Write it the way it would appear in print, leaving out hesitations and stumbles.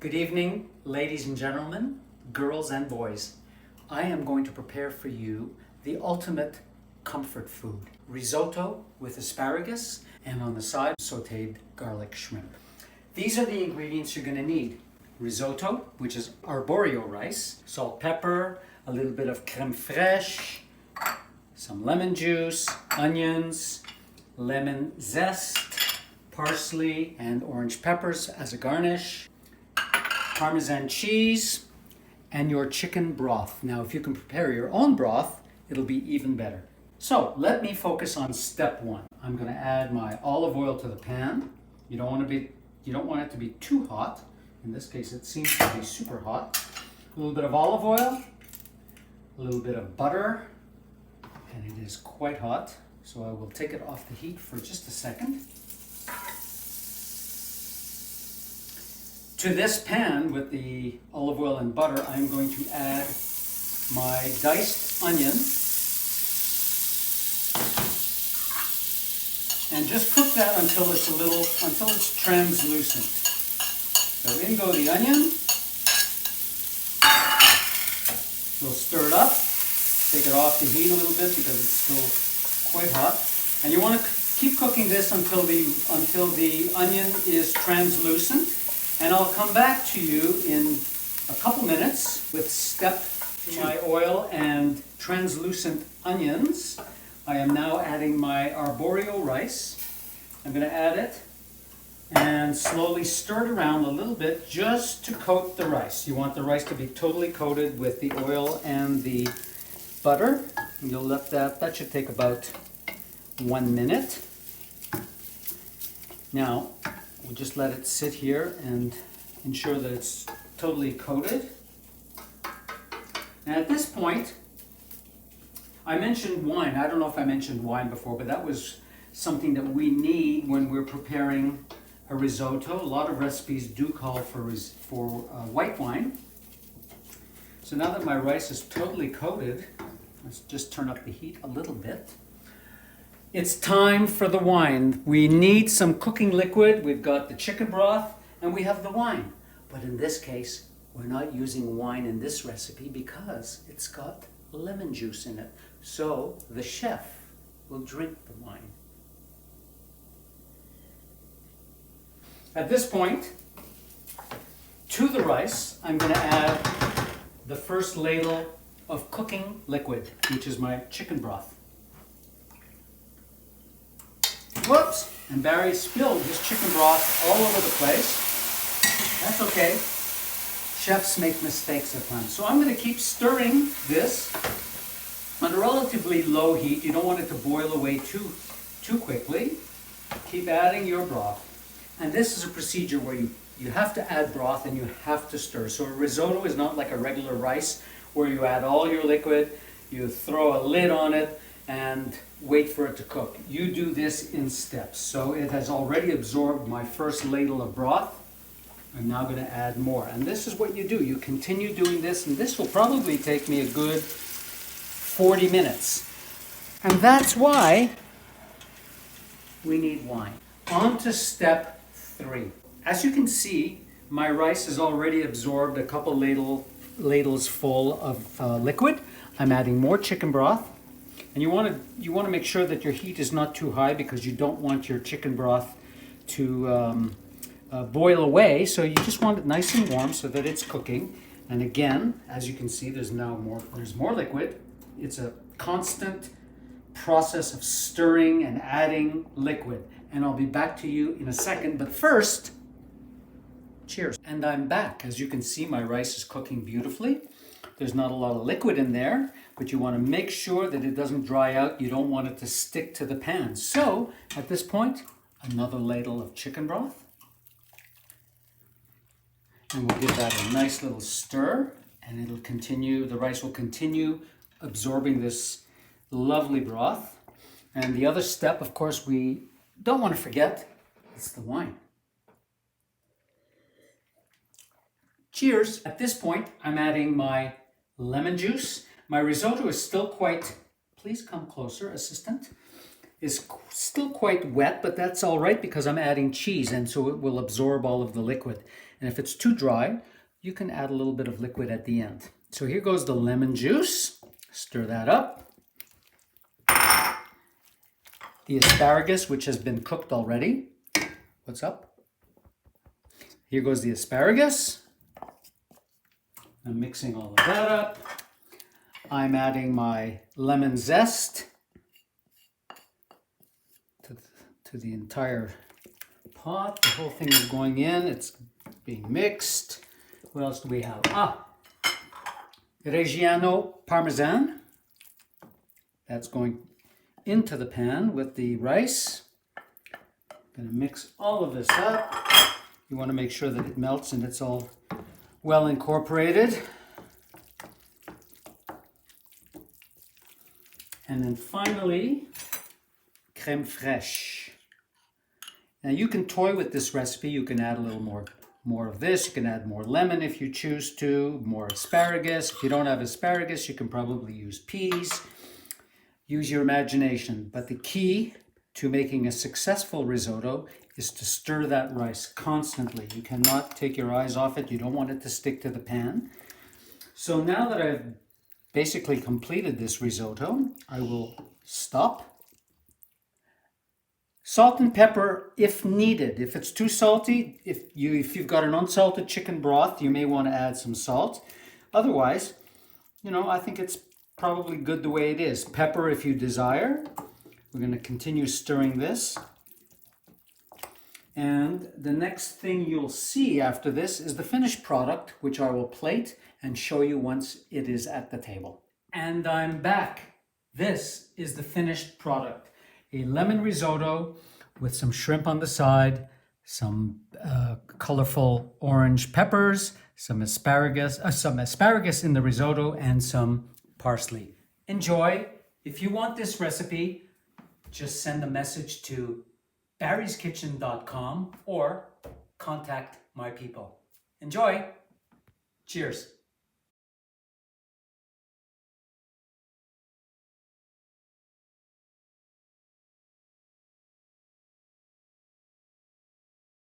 Good evening, ladies and gentlemen, girls and boys. I am going to prepare for you the ultimate comfort food. Risotto with asparagus and on the side sauteed garlic shrimp. These are the ingredients you're going to need. Risotto, which is arborio rice, salt, pepper, a little bit of crème fraîche, some lemon juice, onions, lemon zest, parsley and orange peppers as a garnish, Parmesan cheese, and your chicken broth. Now, if you can prepare your own broth, it'll be even better. So let me focus on step one. I'm going to add my olive oil to the pan. You don't want it to be too hot. In this case, it seems to be super hot. A little bit of olive oil, a little bit of butter, and it is quite hot. So I will take it off the heat for just a second. To this pan with the olive oil and butter, I'm going to add my diced onion and just cook that until it's translucent. So in go the onion. We'll stir it up, take it off the heat a little bit because it's still quite hot. And you want to keep cooking this until the onion is translucent. And I'll come back to you in a couple minutes with step two. My oil and translucent onions. I am now adding my arborio rice. I'm going to add it and slowly stir it around a little bit just to coat the rice. You want the rice to be totally coated with the oil and the butter. And you'll let that should take about 1 minute. Now, we'll just let it sit here and ensure that it's totally coated. And at this point, I mentioned wine. I don't know if I mentioned wine before, but that was something that we need when we're preparing a risotto. A lot of recipes do call for white wine. So now that my rice is totally coated, let's just turn up the heat a little bit. It's time for the wine. We need some cooking liquid. We've got the chicken broth and we have the wine. But in this case, we're not using wine in this recipe because it's got lemon juice in it. So the chef will drink the wine. At this point, to the rice, I'm going to add the first ladle of cooking liquid, which is my chicken broth. Whoops! And Barry spilled his chicken broth all over the place. That's okay. Chefs make mistakes at times. So I'm going to keep stirring this on a relatively low heat. You don't want it to boil away too quickly. Keep adding your broth. And this is a procedure where you have to add broth and you have to stir. So a risotto is not like a regular rice where you add all your liquid, you throw a lid on it, and wait for it to cook. You do this in steps. So it has already absorbed my first ladle of broth. I'm now going to add more. And this is what you do. You continue doing this, and this will probably take me a good 40 minutes. And that's why we need wine. On to step 3. As you can see, my rice has already absorbed a couple ladles full of liquid. I'm adding more chicken broth. And you want to make sure that your heat is not too high because you don't want your chicken broth to boil away. So you just want it nice and warm so that it's cooking. And again, as you can see, there's more liquid. It's a constant process of stirring and adding liquid. And I'll be back to you in a second. But first, cheers. And I'm back. As you can see, my rice is cooking beautifully. There's not a lot of liquid in there, but you want to make sure that it doesn't dry out. You don't want it to stick to the pan. So at this point, another ladle of chicken broth. And we'll give that a nice little stir, and it'll continue, the rice will continue absorbing this lovely broth. And the other step, of course, we don't want to forget, it's the wine. Cheers. At this point, I'm adding my lemon juice. My risotto is still quite, please come closer, assistant, is still quite wet, but that's all right because I'm adding cheese and so it will absorb all of the liquid. And if it's too dry, you can add a little bit of liquid at the end. So here goes the lemon juice. Stir that up. The asparagus, which has been cooked already. What's up? Here goes the asparagus. I'm mixing all of that up. I'm adding my lemon zest to the entire pot. The whole thing is going in. It's being mixed. What else do we have? Reggiano Parmesan. That's going into the pan with the rice. Going to mix all of this up. You want to make sure that it melts and it's all well incorporated. And then finally, crème fraîche. Now you can toy with this recipe. You can add a little more of this. You can add more lemon if you choose to, more asparagus. If you don't have asparagus, you can probably use peas. Use your imagination. But the key to making a successful risotto is to stir that rice constantly. You cannot take your eyes off it. You don't want it to stick to the pan. So now that I've basically completed this risotto, I will stop. Salt and pepper if needed. If it's too salty, if you've got an unsalted chicken broth, you may want to add some salt. Otherwise, I think it's probably good the way it is. Pepper if you desire. We're going to continue stirring this. And the next thing you'll see after this is the finished product, which I will plate and show you once it is at the table. And I'm back. This is the finished product. A lemon risotto with some shrimp on the side, some colorful orange peppers, some asparagus in the risotto, and some parsley. Enjoy. If you want this recipe, just send a message to barryskitchen.com or contact my people. Enjoy. Cheers.